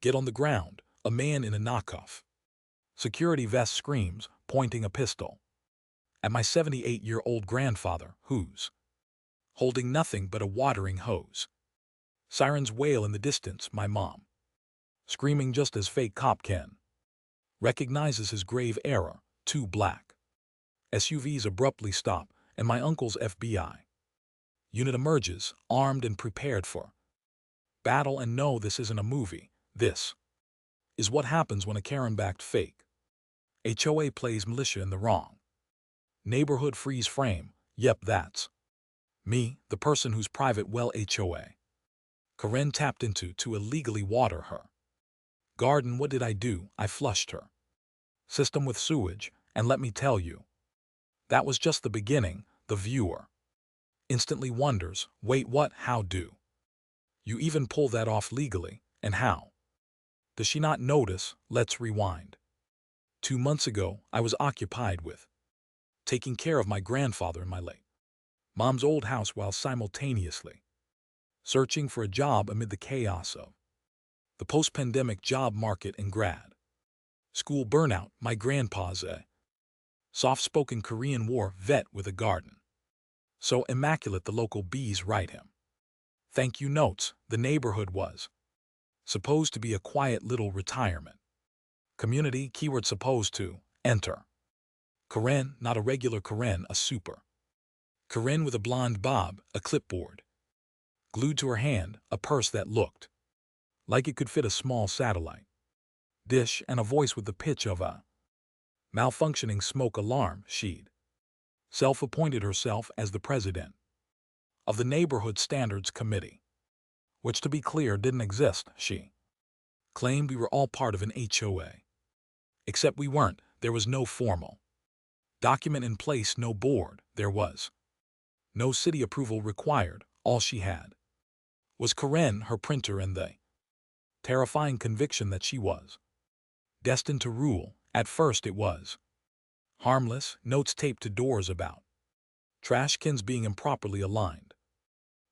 Get on the ground, a man in a knockoff. Security vest screams, pointing a pistol. At my 78-year-old grandfather, who's holding nothing but a watering hose. Sirens wail in the distance, my mom, screaming just as fake cop Ken recognizes his grave error. Two black SUVs abruptly stop, and my uncle's FBI unit emerges, armed and prepared for battle. And no, this isn't a movie. This is what happens when a Karen-backed fake HOA plays militia in the wrong neighborhood. Freeze frame. Yep, that's me, the person whose private well HOA Karen tapped into to illegally water her garden. What did I do? I flushed her system with sewage, and let me tell you, that was just the beginning. The viewer instantly wonders, wait, what? How do you even pull that off legally? And how does she not notice? Let's rewind. 2 months ago, I was occupied with taking care of my grandfather in my late mom's old house while simultaneously searching for a job amid the chaos of the post-pandemic job market and grad school burnout. My grandpa's a soft-spoken Korean War vet with a garden so immaculate the local bees write him thank you notes. The neighborhood was supposed to be a quiet little retirement community. Keyword supposed to. Enter Karen, not a regular Karen, a super Karen with a blonde bob, a clipboard glued to her hand, a purse that looked like it could fit a small satellite dish, and a voice with the pitch of a malfunctioning smoke alarm. She'd self-appointed herself as the president of the Neighborhood Standards Committee, which, to be clear, didn't exist. She claimed we were all part of an HOA. Except we weren't. There was no formal document in place, no board. There was no city approval required. All she had was Karen, her printer, and the terrifying conviction that she was destined to rule. At first it was harmless, notes taped to doors about trash cans being improperly aligned.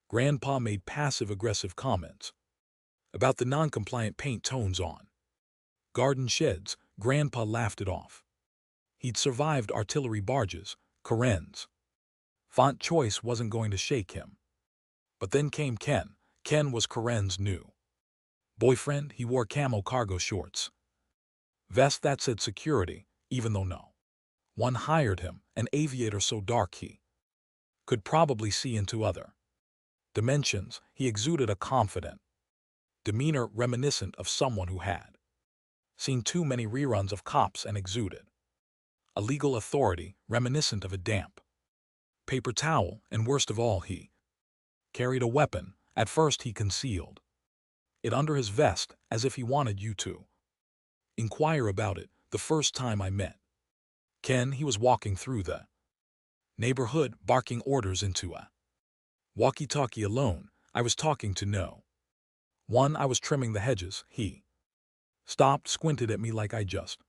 Grandpa made passive-aggressive comments about the non-compliant paint tones on garden sheds. Grandpa laughed it off. He'd survived artillery barges. Karen's font choice wasn't going to shake him. But then came Ken. Ken was Karen's new boyfriend. He wore camo cargo shorts, vest that said security, even though no one hired him, an aviator so dark he could probably see into other dimensions. He exuded a confident demeanor reminiscent of someone who had seen too many reruns of Cops, and exuded a legal authority reminiscent of a damp paper towel. And worst of all, he carried a weapon. At first he concealed it under his vest, as if he wanted you to inquire about it. The first time I met Ken, he was walking through the neighborhood, barking orders into a walkie-talkie alone. I was talking to no one. I was trimming the hedges. He stopped, squinted at me like I just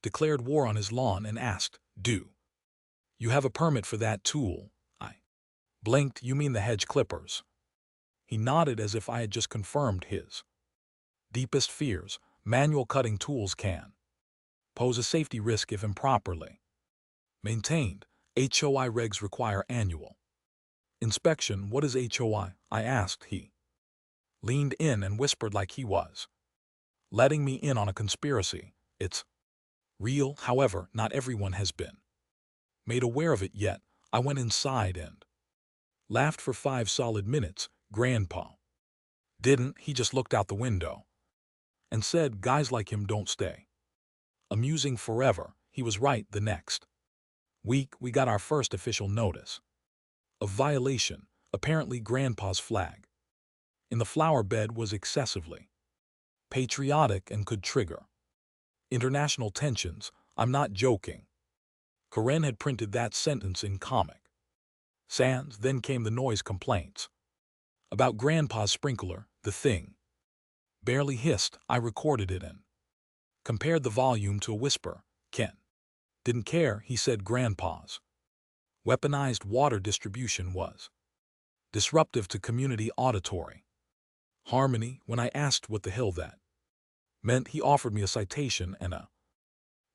declared war on his lawn, and asked, "Do you have a permit for that tool?" I blinked. "You mean the hedge clippers?" He nodded as if I had just confirmed his deepest fears. Manual cutting tools can pose a safety risk if improperly maintained. HOI regs require annual inspection. What is HOI? I asked. He leaned in and whispered like he was letting me in on a conspiracy. It's real, however, not everyone has been made aware of it yet. I went inside and laughed for 5 solid minutes. Grandpa didn't. He just looked out the window and said, "Guys like him don't stay amusing forever." He was right. The next week, we got our first official notice of violation. Apparently, Grandpa's flag in the flower bed was excessively patriotic and could trigger international tensions. I'm not joking. Karen had printed that sentence in Comic Sans. Then came the noise complaints about Grandpa's sprinkler. The thing barely hissed. I recorded it and compared the volume to a whisper. Ken didn't care. He said Grandpa's weaponized water distribution was disruptive to community auditory harmony. When I asked what the hell that meant he offered me a citation and a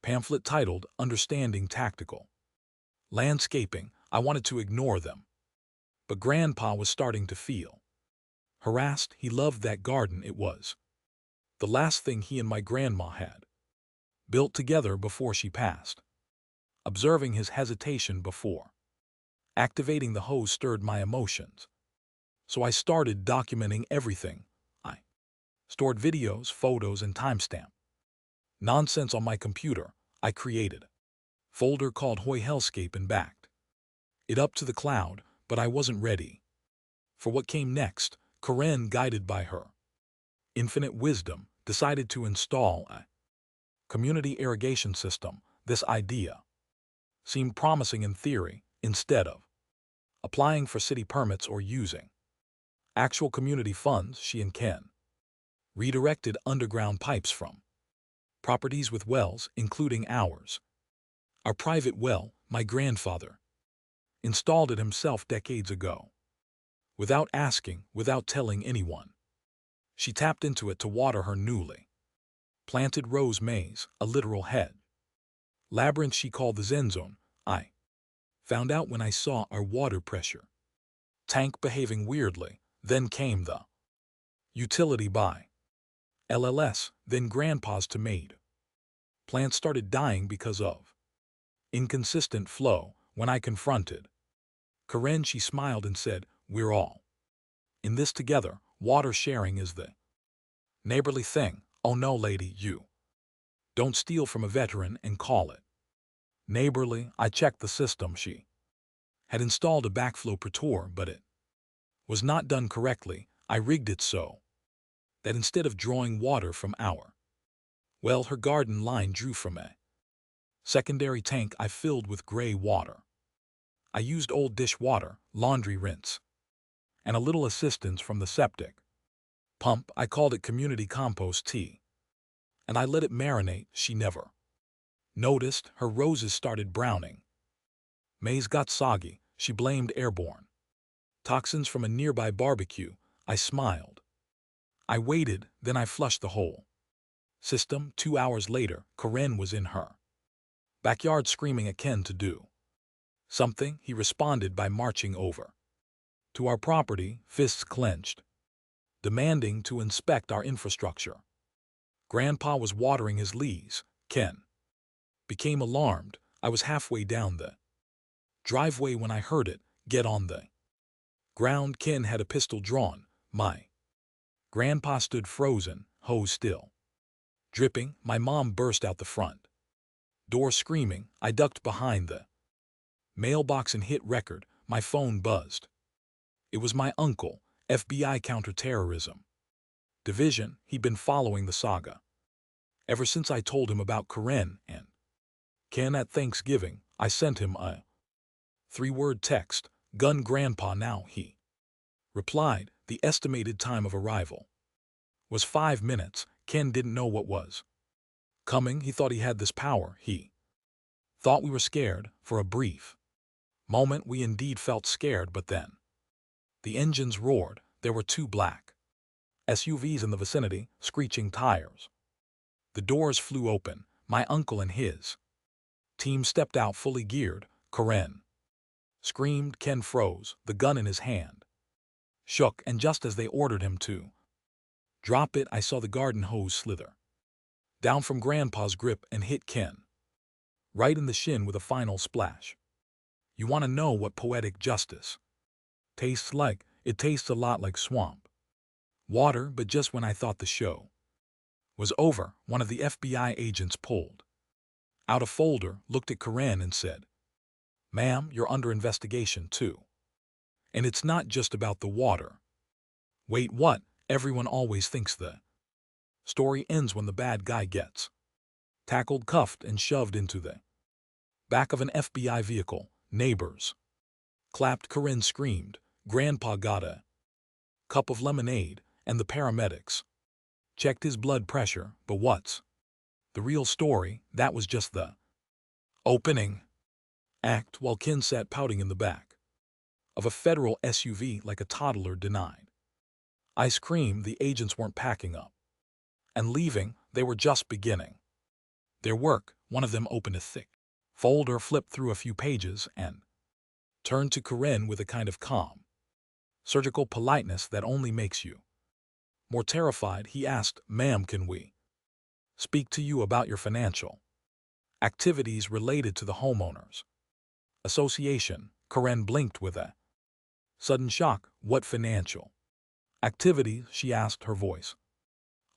pamphlet titled Understanding Tactical Landscaping. I wanted to ignore them, but Grandpa was starting to feel harassed. He loved that garden. It was the last thing he and my grandma had built together before she passed. Observing his hesitation before activating the hose stirred my emotions, so I started documenting everything. I stored videos, photos, and timestamp nonsense on my computer. I created a folder called HOA Hellscape and backed it up to the cloud, but I wasn't ready for what came next. Karen, guided by her infinite wisdom, decided to install a community irrigation system. This idea seemed promising in theory. Instead of applying for city permits or using actual community funds, she and Ken redirected underground pipes from properties with wells, including ours. Our private well, my grandfather installed it himself decades ago. Without asking, without telling anyone, she tapped into it to water her newly planted rose maze, a literal hedge labyrinth she called the Zen Zone. I found out when I saw our water pressure tank behaving weirdly. Then came the utility by LLS, then Grandpa's tomato plants started dying because of inconsistent flow. When I confronted Karen, she smiled and said, "We're all in this together. Water sharing is the neighborly thing." "Oh no, lady, you don't steal from a veteran and call it neighborly." I checked the system. She had installed a backflow protector, but it was not done correctly. I rigged it so that instead of drawing water from our well, her garden line drew from a secondary tank I filled with gray water. I used old dishwater, laundry rinse, and a little assistance from the septic pump. I called it community compost tea, and I let it marinate. She never noticed. Her roses started browning. Maize got soggy. She blamed airborne toxins from a nearby barbecue. I smiled. I waited, then I flushed the whole system. 2 hours later, Karen was in her backyard screaming at Ken to do something. He responded by marching over to our property, fists clenched, demanding to inspect our infrastructure. Grandpa was watering his leaves. Ken became alarmed. I was halfway down the driveway when I heard it. "Get on the ground." Ken had a pistol drawn. My grandpa stood frozen, hose still dripping. My mom burst out the front door screaming. I ducked behind the mailbox and hit record. My phone buzzed. It was my uncle, FBI Counterterrorism Division. He'd been following the saga ever since I told him about Karen and Ken at Thanksgiving. I sent him a 3-word text, "Gun Grandpa now." He replied. The estimated time of arrival was 5 minutes. Ken didn't know what was coming. He thought he had this power. He thought we were scared. For a brief moment we indeed felt scared, but then the engines roared. There were 2 black SUVs in the vicinity, screeching tires. The doors flew open. My uncle and his team stepped out fully geared. Karen screamed. Ken froze. The gun in his hand shook, and just as they ordered him to drop it, I saw the garden hose slither down from Grandpa's grip and hit Ken right in the shin with a final splash. You want to know what poetic justice tastes like? It tastes a lot like swamp water. But just when I thought the show was over, one of the FBI agents pulled out a folder, looked at Karen and said, "Ma'am, you're under investigation too. And it's not just about the water." Wait, what? Everyone always thinks the story ends when the bad guy gets tackled, cuffed, and shoved into the back of an FBI vehicle. Neighbors clapped. Karen screamed. Grandpa got a cup of lemonade, and the paramedics checked his blood pressure. But what's the real story? That was just the opening act. While Ken sat pouting in the back of a federal SUV like a toddler denied ice cream, the agents weren't packing up and leaving. they were just beginning their work. One of them opened a thick folder, flipped through a few pages, and turned to Corinne with a kind of calm, surgical politeness that only makes you more terrified. He asked, "Ma'am, can we speak to you about your financial activities related to the homeowners association?" Corinne blinked with a sudden shock. "What financial activities?" she asked, her voice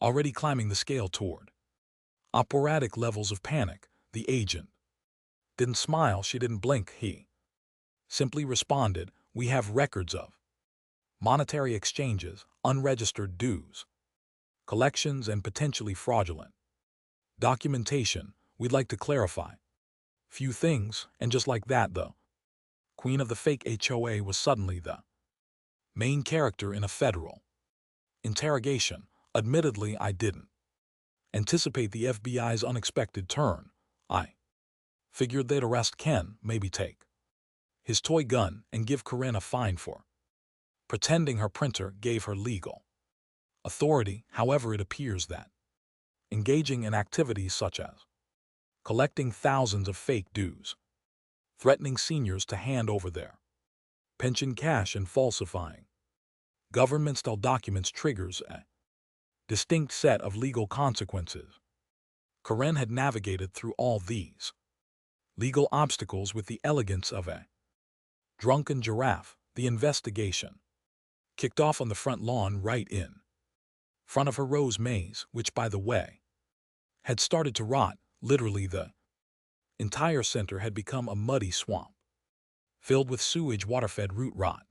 already climbing the scale toward operatic levels of panic. The agent didn't smile, she didn't blink. He simply responded, "We have records of monetary exchanges, unregistered dues, collections, and potentially fraudulent documentation. We'd like to clarify few things." And just like that, the queen of the fake HOA was suddenly the main character in a federal interrogation. Admittedly, I didn't anticipate the FBI's unexpected turn. I figured they'd arrest Ken, maybe take his toy gun, and give Corinne a fine for pretending her printer gave her legal authority. However, it appears that engaging in activities such as collecting thousands of fake dues, threatening seniors to hand over their pension cash, and falsifying government-style documents triggers a distinct set of legal consequences. Corinne had navigated through all these legal obstacles with the elegance of a drunken giraffe. The investigation kicked off on the front lawn right in front of her rose maze, which, by the way, had started to rot. Literally, the entire center had become a muddy swamp, filled with sewage, water-fed root rot.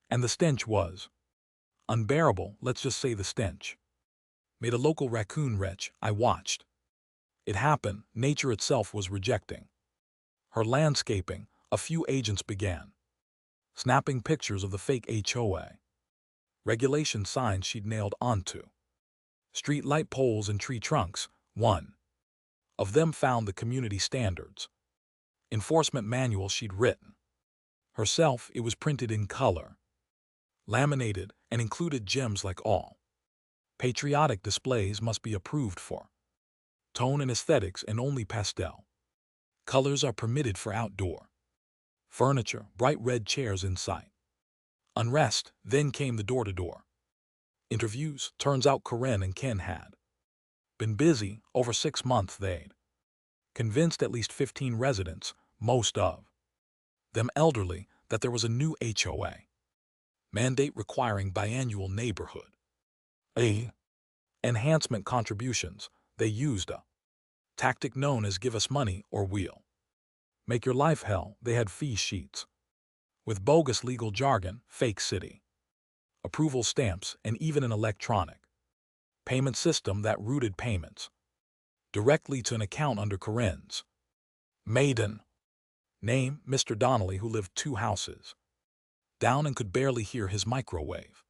And the stench was unbearable. Let's just say the stench made a local raccoon retch. I watched it happen. Nature itself was rejecting her landscaping. A few agents began snapping pictures of the fake HOA regulation signs she'd nailed onto street light poles and tree trunks. One of them found the community standards enforcement manual she'd written herself. It was printed in color, laminated, and included gems like all patriotic displays must be approved for tone and aesthetics, and only pastel colors are permitted for outdoor furniture. Bright red chairs in sight. Unrest. Then came the door-to-door interviews. Turns out Corinne and Ken had been busy. Over 6 months, they'd convinced at least 15 residents, most of them elderly, that there was a new HOA mandate requiring biannual neighborhood enhancement contributions. They used a tactic known as "give us money or we'll make your life hell." They had fee sheets with bogus legal jargon, fake city approval stamps, and even an electronic payment system that routed payments directly to an account under Corinne's maiden name, Mr. Donnelly, who lived 2 houses down and could barely hear his microwave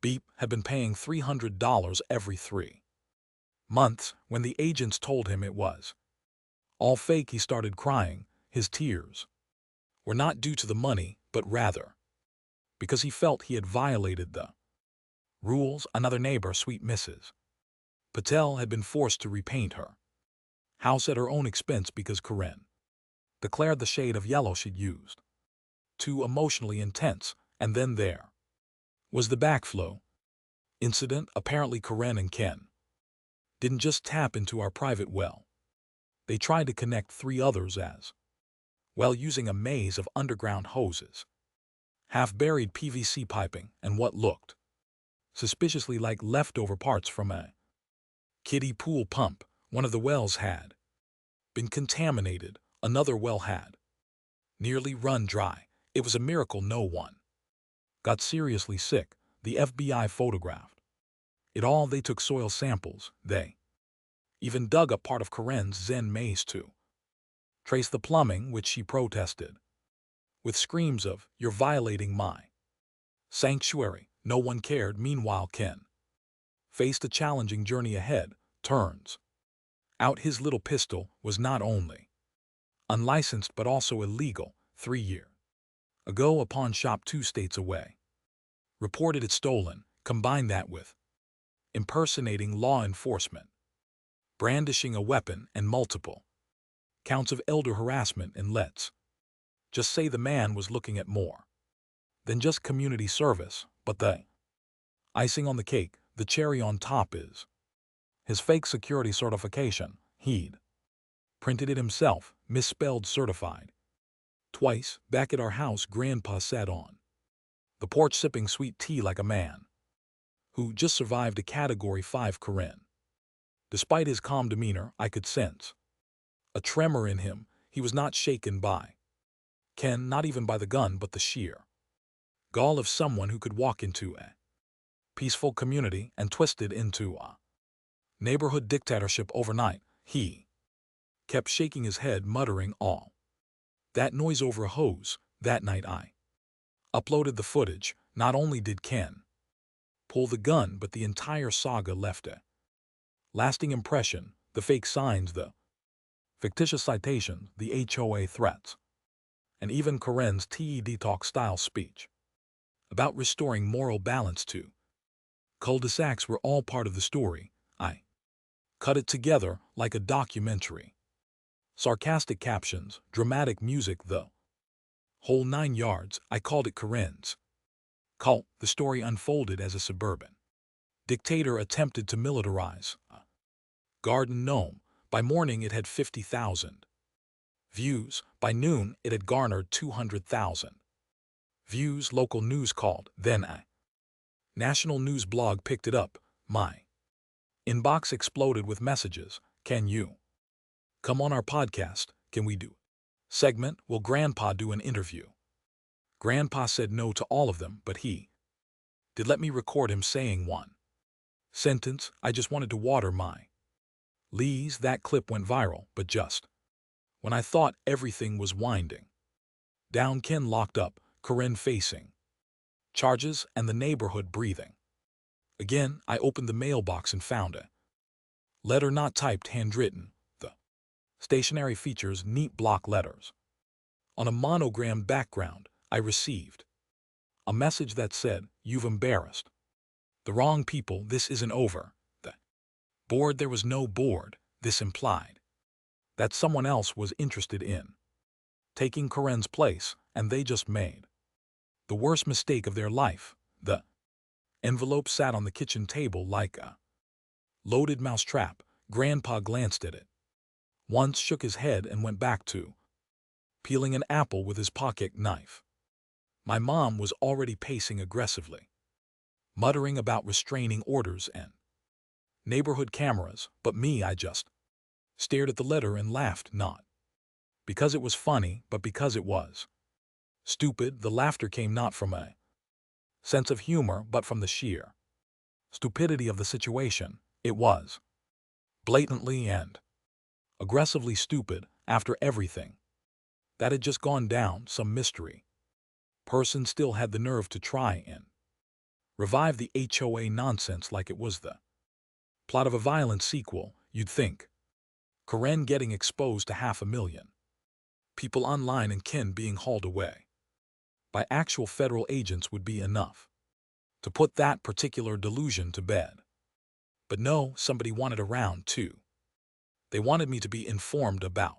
beep, had been paying $300 every 3 months. When the agents told him it was all fake, he started crying. His tears were not due to the money, but rather because he felt he had violated the rules. Another neighbor, sweet Mrs. Patel, had been forced to repaint her house at her own expense because Corinne declared the shade of yellow she'd used too emotionally intense. And then there was the backflow incident. Apparently, Corinne and Ken didn't just tap into our private well. They tried to connect 3 others as well, using a maze of underground hoses, half-buried PVC piping, and what looked suspiciously like leftover parts from a kiddie pool pump. One of the wells had been contaminated. Another well had nearly run dry. It was a miracle no one got seriously sick. The FBI photographed it all. They took soil samples. They even dug up part of Corinne's Zen maze to trace the plumbing, which she protested with screams of, "You're violating my sanctuary." No one cared. Meanwhile, Ken faced a challenging journey ahead. Turns out his little pistol was not only unlicensed but also illegal. 3 years ago, a pawn shop 2 states away reported it stolen. Combine that with impersonating law enforcement brandishing a weapon and multiple counts of elder harassment, and let's just say the man was looking at more than just community service, but the icing on the cake, the cherry on top, is his fake security certification. He'd printed it himself, misspelled certified. Twice, back at our house, Grandpa sat on the porch sipping sweet tea like a man who just survived a Category 5 Karen. Despite his calm demeanor, I could sense a tremor in him. He was not shaken by Ken, not even by the gun, but the sheer gall of someone who could walk into a peaceful community and twist it into a neighborhood dictatorship overnight. He kept shaking his head, muttering all that noise over a hose. That night I uploaded the footage. Not only did Ken pull the gun, but the entire saga left a lasting impression. The fake signs, the fictitious citations, the HOA threats, and even Karen's TED Talk-style speech about restoring moral balance to cul-de-sacs were all part of the story. I cut it together like a documentary. Sarcastic captions, dramatic music, the whole 9 yards. I called it Karen's cult. The story unfolded as a suburban dictator attempted to militarize a garden gnome. By morning it had 50,000 views. By noon it had garnered 200,000 views. Local news called. Then a national news blog picked it up. My inbox exploded with messages. Can you come on our podcast? Can we do segment? Will Grandpa do an interview? Grandpa said no to all of them, but he did let me record him saying one sentence. I just wanted to water my leaves. That clip went viral, but just when I thought everything was winding down, Ken locked up, Karen facing charges, and the neighborhood breathing again. I opened the mailbox and found a letter, not typed, handwritten. The stationery features neat block letters. On a monogrammed background, I received a message that said, "You've embarrassed the wrong people. This isn't over." The board. There was no board. This implied that someone else was interested in taking Karen's place, and they just made the worst mistake of their life. The envelope sat on the kitchen table like a loaded mousetrap. Grandpa glanced at it once, shook his head, and went back to peeling an apple with his pocket knife. My mom was already pacing aggressively, muttering about restraining orders and neighborhood cameras. But me, I just stared at the letter and laughed, not because it was funny, but because it was stupid. The laughter came not from a sense of humor, but from the sheer stupidity of the situation. It was blatantly and aggressively stupid. After everything that had just gone down, some mystery person still had the nerve to try and revive the HOA nonsense like it was the plot of a violent sequel. You'd think Karen getting exposed to 500,000 people online and Ken being hauled away by actual federal agents would be enough to put that particular delusion to bed. But no, somebody wanted around too. They wanted me to be informed about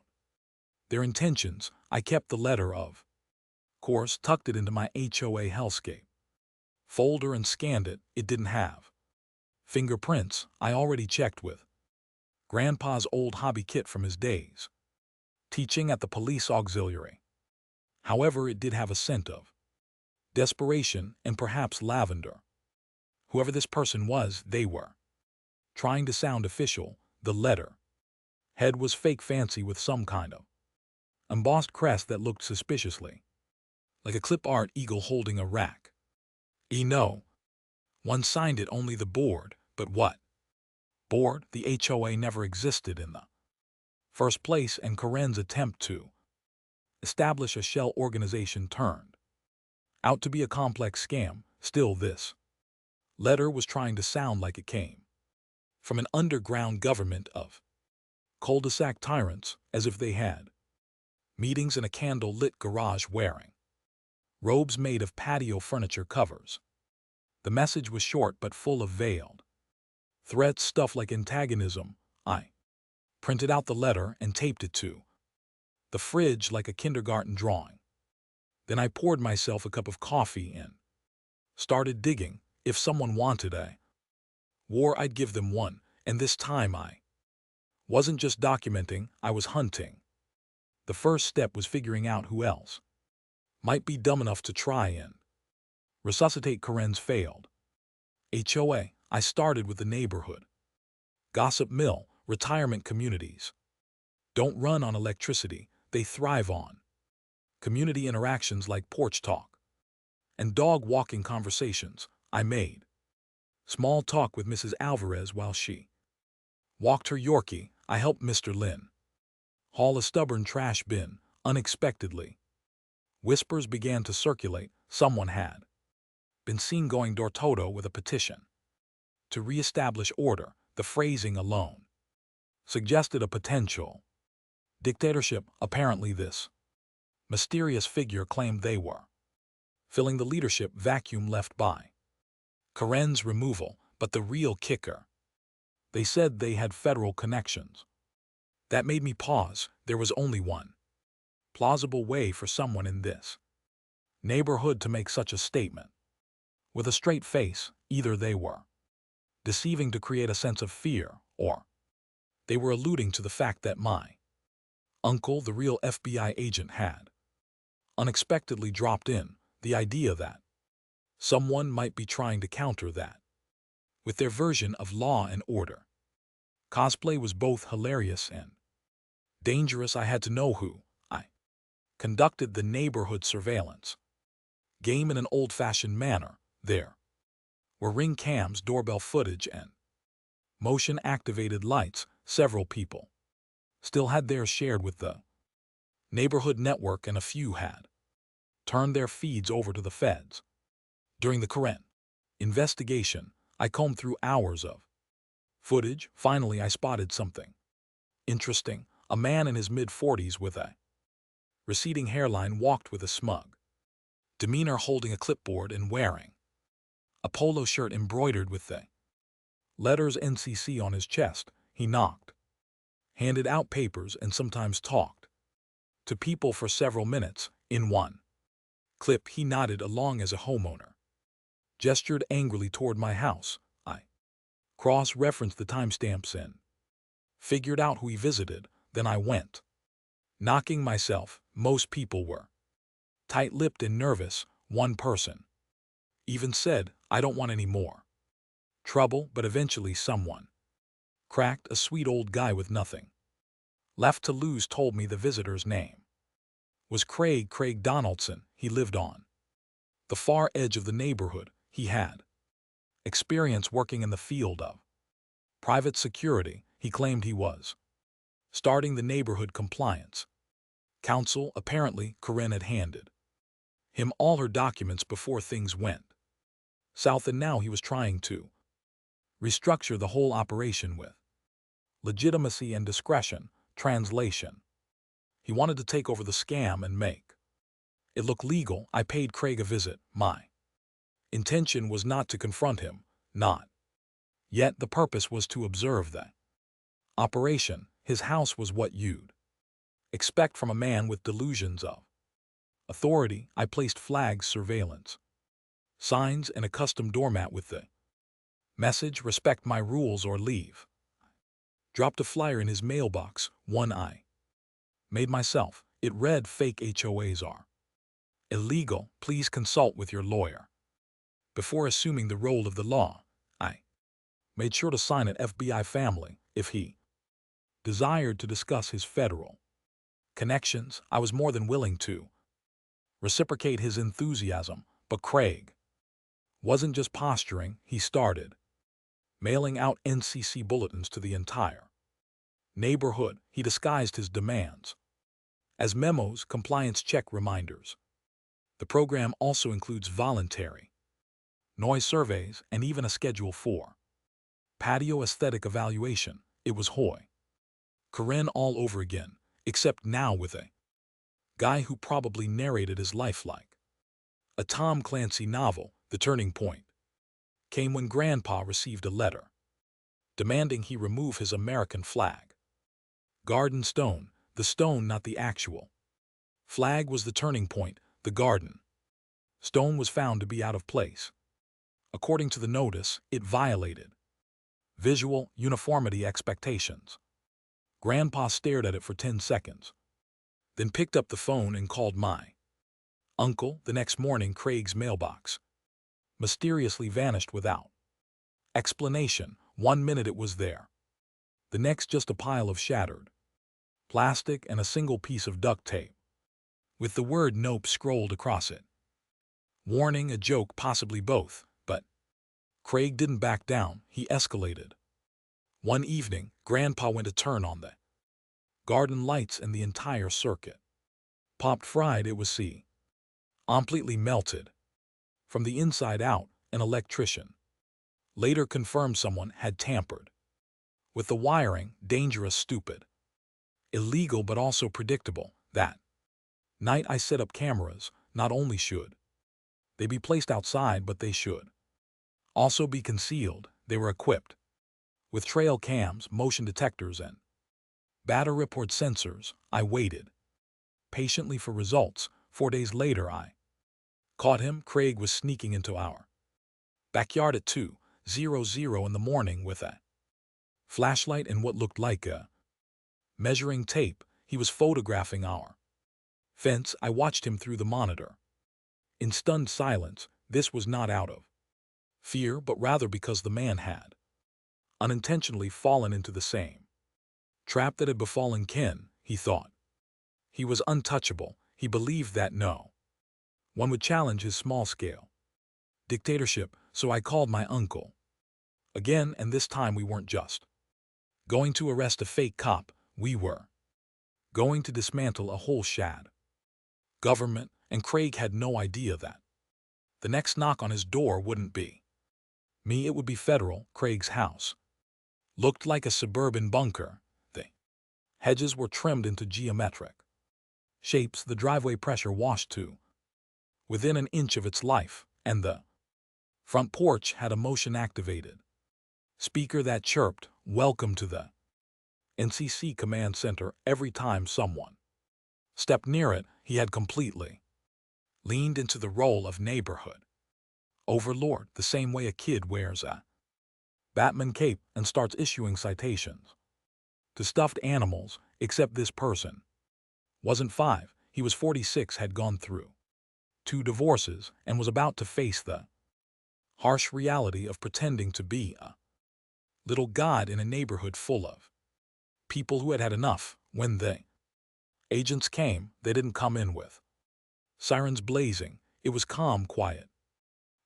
their intentions. I kept the letter, of course, tucked it into my HOA hellscape folder and scanned it. It didn't have fingerprints. I already checked with Grandpa's old hobby kit from his days teaching at the police auxiliary. However, it did have a scent of desperation and perhaps lavender. Whoever this person was, they were trying to sound official. The letter head was fake fancy with some kind of embossed crest that looked suspiciously like a clip art eagle holding a rack. No one signed it, only the board. But what board? The HOA never existed in the first place, and Karen's attempt to establish a shell organization turned out to be a complex scam. Still, this letter was trying to sound like it came from an underground government of cul-de-sac tyrants, as if they had meetings in a candle-lit garage wearing robes made of patio furniture covers. The message was short but full of veiled threats, stuff like antagonism. I printed out the letter and taped it to the fridge like a kindergarten drawing. Then I poured myself a cup of coffee and started digging. If someone wanted a war, I'd give them one, and this time I wasn't just documenting, I was hunting. The first step was figuring out who else might be dumb enough to try and resuscitate Karen's failed HOA. I started with the neighborhood gossip mill. Retirement communities don't run on electricity, they thrive on community interactions like porch talk and dog walking conversations. I made small talk with Mrs. Alvarez while she walked her Yorkie. I helped Mr. Lin haul a stubborn trash bin. Unexpectedly, whispers began to circulate. Someone had been seen going door-to-door with a petition to reestablish order. The phrasing alone suggested a potential dictatorship. Apparently this mysterious figure claimed they were filling the leadership vacuum left by Karen's removal. But the real kicker, they said they had federal connections. That made me pause. There was only one plausible way for someone in this neighborhood to make such a statement. With a straight face, either they were deceiving to create a sense of fear, or they were alluding to the fact that my uncle, the real FBI agent, had unexpectedly dropped in. The idea that someone might be trying to counter that with their version of law and order cosplay was both hilarious and dangerous. I had to know who I conducted the neighborhood surveillance game in an old-fashioned manner. There were ring cams, doorbell footage, and motion-activated lights. Several people still had theirs shared with the neighborhood network, and a few had turned their feeds over to the feds. During the Karen investigation, I combed through hours of footage. Finally, I spotted something interesting. A man in his mid-40s with a receding hairline walked with a smug demeanor, holding a clipboard and wearing a polo shirt embroidered with the letters NCC on his chest. He knocked, handed out papers, and sometimes talked to people for several minutes. In one clip, he nodded along as a homeowner gestured angrily toward my house. I cross-referenced the timestamps and figured out who he visited. Then I went knocking myself. Most people were tight-lipped and nervous. One person even said, "I don't want any more trouble," but eventually someone cracked. A sweet old guy with nothing left to lose told me the visitor's name was Craig Donaldson. He lived on the far edge of the neighborhood. He had experience working in the field of private security. He claimed he was starting the neighborhood compliance council. Apparently, Karen had handed him all her documents before things went south, and now he was trying to restructure the whole operation with legitimacy and discretion. Translation: he wanted to take over the scam and make it look legal. I paid Craig a visit. My intention was not to confront him, not yet. The purpose was to observe the operation. His house was what you'd expect from a man with delusions of authority. I placed flags, surveillance signs, and a custom doormat with the message, "Respect my rules or leave." Dropped a flyer in his mailbox, one I made myself. It read, "Fake HOAs are illegal. Please consult with your lawyer." Before assuming the role of the law, I made sure to sign it FBI family. If he desired to discuss his federal connections, I was more than willing to reciprocate his enthusiasm. But Craig wasn't just posturing. He started mailing out NCC bulletins to the entire neighborhood. He disguised his demands as memos, compliance check reminders. The program also includes voluntary noise surveys and even a schedule for patio aesthetic evaluation. It was HOA Karen all over again, except now with a guy who probably narrated his life like a Tom Clancy novel. The turning point came when Grandpa received a letter demanding he remove his American flag Garden stone, the stone, not the actual. Flag was the turning point, the garden. Stone was found to be out of place. According to the notice, it violated visual uniformity expectations. Grandpa stared at it for 10 seconds, then picked up the phone and called my uncle. The next morning, Craig's mailbox mysteriously vanished without explanation. 1 minute it was there, the next just a pile of shattered plastic and a single piece of duct tape, with the word "Nope" scrolled across it. Warning, a joke, possibly both, but Craig didn't back down. He escalated. One evening, Grandpa went to turn on the garden lights and the entire circuit popped fried. It was completely melted. From the inside out. An electrician later confirmed someone had tampered with the wiring. Dangerous, stupid, illegal, but also predictable. That night I set up cameras. Not only should they be placed outside, but they should also be concealed. They were equipped with trail cams, motion detectors, and batter report sensors. I waited patiently for results. 4 days later, I caught him. Craig was sneaking into our backyard at 2:00 in the morning with a flashlight and what looked like a measuring tape. He was photographing our fence. I watched him through the monitor in stunned silence. This was not out of fear, but rather because the man had unintentionally fallen into the same trap that had befallen Ken. He thought he was untouchable. He believed that no one would challenge his small-scale dictatorship. So I called my uncle again, and this time we weren't just going to arrest a fake cop. We were going to dismantle a whole shad government, and Craig had no idea that the next knock on his door wouldn't be me. It would be federal. Craig's house looked like a suburban bunker. The hedges were trimmed into geometric shapes, the driveway pressure washed to within an inch of its life, and the front porch had a motion-activated speaker that chirped, "Welcome to the NCC Command Center." Every time someone stepped near it, he had completely leaned into the role of neighborhood overlord, the same way a kid wears a Batman cape and starts issuing citations to stuffed animals. Except this person wasn't 5, he was 46, had gone through 2 divorces, and was about to face the harsh reality of pretending to be a little god in a neighborhood full of people who had had enough. When the agents came, they didn't come in with sirens blazing. It was calm, quiet,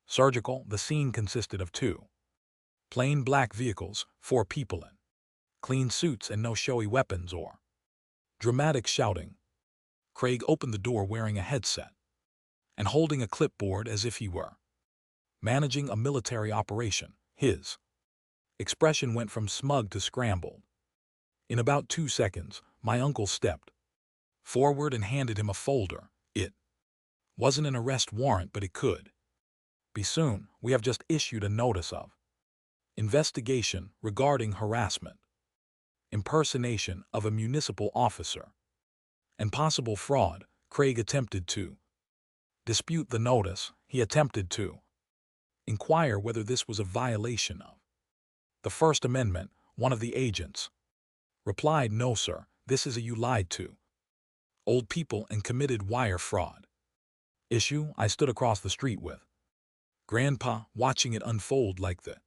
surgical. The scene consisted of 2 plain black vehicles, 4 people in clean suits, and no showy weapons or dramatic shouting. Craig opened the door wearing a headset and holding a clipboard as if he were managing a military operation. His expression went from smug to scrambled. In about 2 seconds, my uncle stepped forward and handed him a folder. It wasn't an arrest warrant, but it could be soon. "We have just issued a notice of investigation regarding harassment, impersonation of a municipal officer, and possible fraud." Craig attempted to dispute the notice. He attempted to inquire whether this was a violation of the First Amendment. One of the agents replied, "No, sir, this is a you lied to old people and committed wire fraud issue." I stood across the street with Grandpa, watching it unfold like the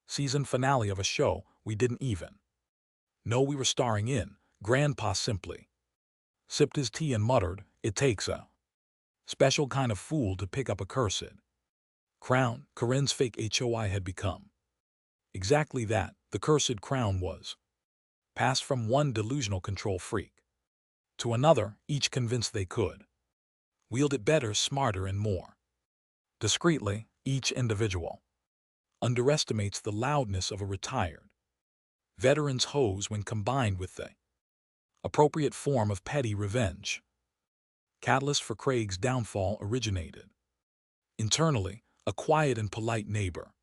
season finale of a show we didn't even know we were starring in. Grandpa simply sipped his tea and muttered, "It takes a special kind of fool to pick up a cursed crown." Corinne's fake HOA had become exactly that. The cursed crown was passed from one delusional control freak to another, each convinced they could wield it better, smarter, and more discreetly. Each individual underestimates the loudness of a retired veteran's hose when combined with the appropriate form of petty revenge. Catalyst for Craig's downfall originated internally. A quiet and polite neighbor,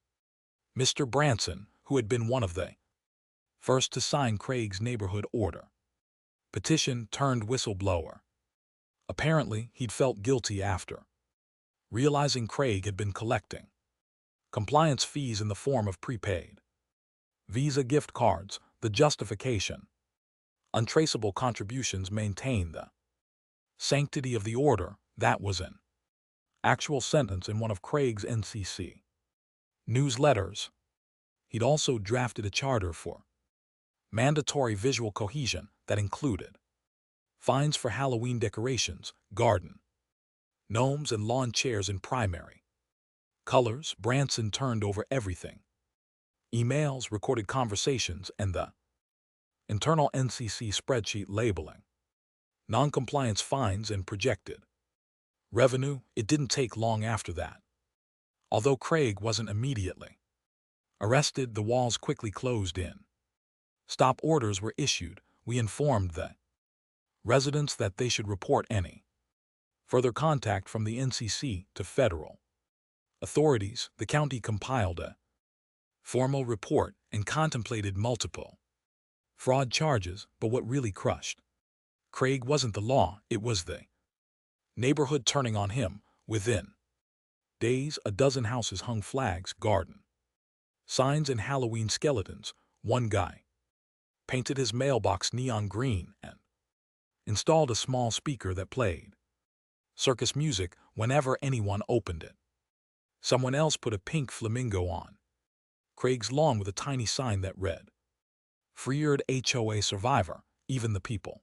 Mr. Branson, who had been one of the first to sign Craig's neighborhood order, Petition turned whistleblower. Apparently, he'd felt guilty after realizing Craig had been collecting compliance fees in the form of prepaid Visa gift cards. The justification: untraceable contributions maintain the sanctity of the order. That was an actual sentence in one of Craig's NCC newsletters. He'd also drafted a charter for mandatory visual cohesion that included fines for Halloween decorations, garden gnomes, and lawn chairs in primary colors. Branson turned over everything: emails, recorded conversations, and the internal NCC spreadsheet labeling non-compliance fines and projected revenue. It didn't take long after that. Although Craig wasn't immediately arrested, the walls quickly closed in. Stop orders were issued. We informed the residents that they should report any further contact from the NCC to federal authorities. The county compiled a formal report and contemplated multiple fraud charges, but what really crushed Craig wasn't the law, it was the neighborhood turning on him. Within days, a dozen houses hung flags, garden signs, and Halloween skeletons. One guy painted his mailbox neon green and installed a small speaker that played circus music whenever anyone opened it. Someone else put a pink flamingo on Craig's lawn with a tiny sign that read, "Freered HOA survivor." Even the people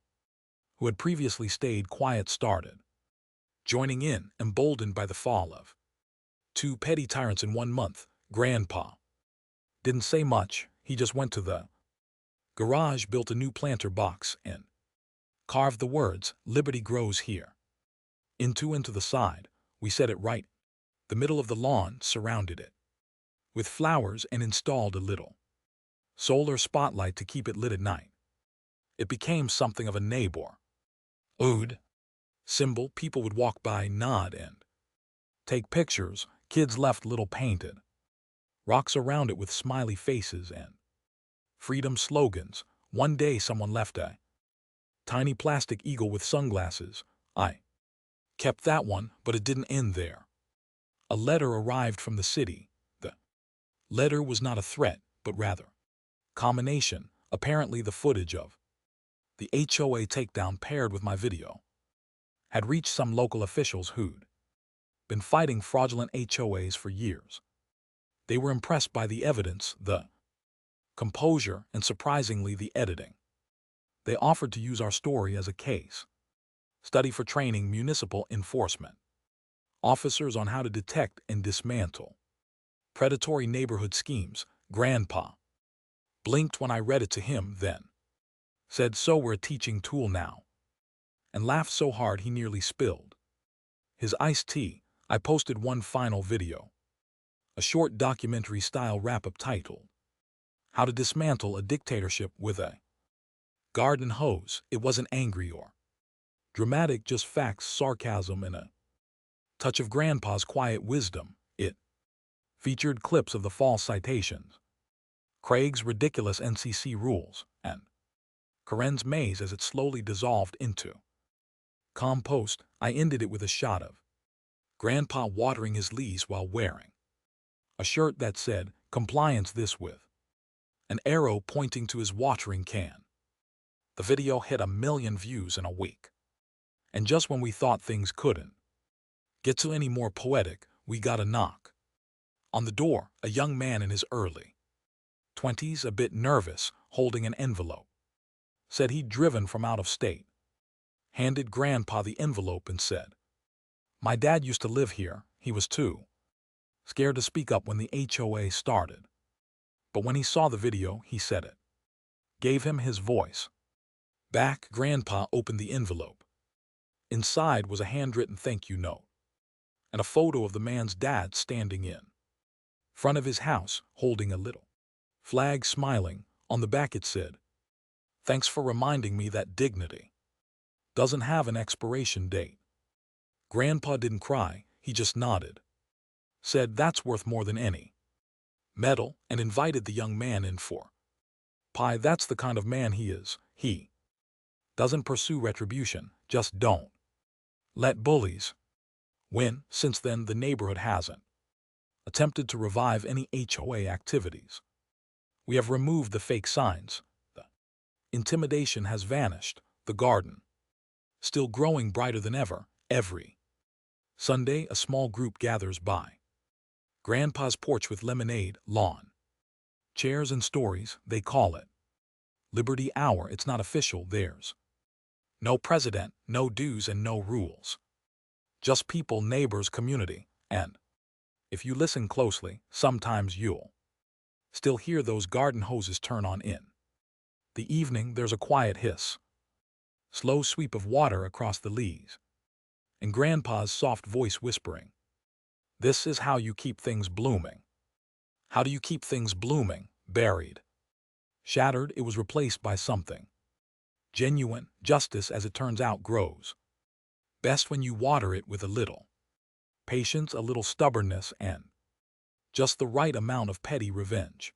who had previously stayed quiet started joining in, emboldened by the fall of two petty tyrants in 1 month. Grandpa didn't say much. He just went to the garage, built a new planter box, and carved the words, "Liberty grows here," into the side. We set it right the middle of the lawn, surrounded it with flowers, and installed a little solar spotlight to keep it lit at night. It became something of a neighborhood symbol. People would walk by, nod, and take pictures. Kids left little painted rocks around it with smiley faces and freedom slogans. One day someone left a tiny plastic eagle with sunglasses. I kept that one, but it didn't end there. A letter arrived from the city. The letter was not a threat, but rather combination. Apparently the footage of the HOA takedown paired with my video had reached some local officials who'd been fighting fraudulent HOAs for years. They were impressed by the evidence, the composure, and surprisingly the editing. They offered to use our story as a case study for training municipal enforcement officers on how to detect and dismantle predatory neighborhood schemes. Grandpa blinked when I read it to him, then said, "So we're a teaching tool now," and laughed so hard he nearly spilled his iced tea. I posted one final video, a short documentary-style wrap-up titled, "How to Dismantle a Dictatorship with a Garden Hose." It wasn't angry or dramatic, just facts, sarcasm, and a touch of Grandpa's quiet wisdom. It featured clips of the false citations, Craig's ridiculous NCC rules, and Karen's maze as it slowly dissolved into compost. I ended it with a shot of Grandpa watering his leaves while wearing a shirt that said, "Compliance," this with an arrow pointing to his watering can. The video hit 1 million views in a week. And just when we thought things couldn't get to any more poetic, we got a knock on the door. A young man in his early 20s, a bit nervous, holding an envelope, said he'd driven from out of state, handed Grandpa the envelope and said, "My dad used to live here." He was too scared to speak up when the HOA started. But when he saw the video, he said it gave him his voice back. Grandpa opened the envelope. Inside was a handwritten thank you note and a photo of the man's dad standing in front of his house, holding a little flag, smiling. On the back it said, "Thanks for reminding me that dignity doesn't have an expiration date." Grandpa didn't cry, he just nodded, said, "That's worth more than any medal," and invited the young man in for pie. That's the kind of man he is. He Doesn't pursue retribution, just don't let bullies win. Since then, the neighborhood hasn't attempted to revive any HOA activities. We have removed the fake signs. The intimidation has vanished. The garden, still growing brighter than ever. Every Sunday, a small group gathers by Grandpa's porch with lemonade, lawn chairs, and stories. They call it Liberty Hour. It's not official. There's no president, no dues, and no rules. Just people, neighbors, community. And if you listen closely, sometimes you'll still hear those garden hoses turn on in the evening. There's a quiet hiss, slow sweep of water across the leaves, and Grandpa's soft voice whispering, "This is how you keep things blooming." How do you keep things blooming? Buried, shattered, it was replaced by something genuine. Justice, as it turns out, grows best when you water it with a little patience, a little stubbornness, and just the right amount of petty revenge.